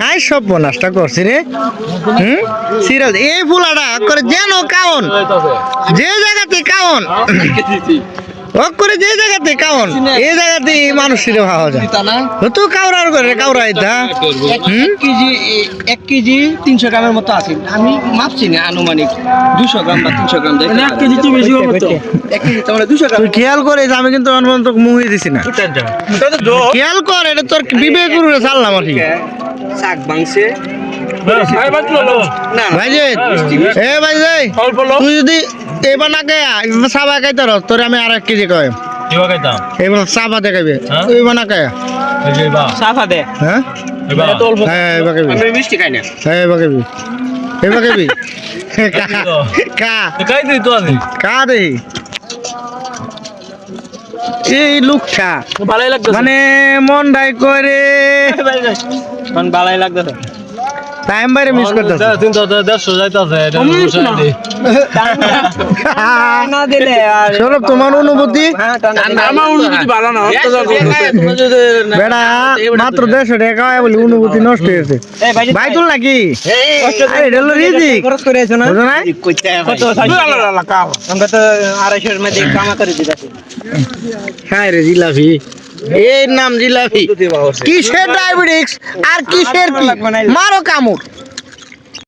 I সব নষ্ট করছি রে সিরিয়াস এই ফুলাটা করে যেন কাউন যে জায়গাতে কাউন ওক করে যে জায়গাতে কাউন এই জায়গাতে মানুষ ছিল ভাবা যায় তো কাউরার করে কাউরাই দা 1 কেজি 300 গ্রামের মতো আছে আমি মাপছি না আনুমানিক 200 গ্রাম বা 300 গ্রাম দেয় 1 কেজি তো বেশি হবে তো 1 কেজি তো 200 গ্রাম তুই খেয়াল করে আমি কিন্তু অনন্ত মুহি দিছি না খেয়াল কর এটা তোর বিবেক করে চাললাম আর কি শাক বাংছে তুই যদি এবার না গায়া সাবা খাইতে রস তোর আমি আর 1 কেজি কয় এবার সাবা দেখাইবে এবার না গায়া সাফা দে হ্যাঁ এবার খাইবি আমি মিষ্টি খাই না এবার খাইবি এবার খাইবি কা দেহি এই লোকটা ভালোই লাগতো মানে মন ডাই করে কোন ভালোই লাগতো টাইম বাইরে মিস করতেছ না দিলে আর সৌরভ তোমার অনুভূতি আমার অনুভূতি ভালো না বেড়া মাত্র 150 টাকা বলি অনুভূতি নষ্ট হয়েছে ভাই তুল নাকি খরচ করে আছো না বুঝো না কত আমরা তো 250 এর মধ্যে কামাতে দিতেছি হ্যাঁ রে জিলাপি এর নাম জিলাপি কিসের ডায়াবেটিস আর কিসের কি মারো কামড়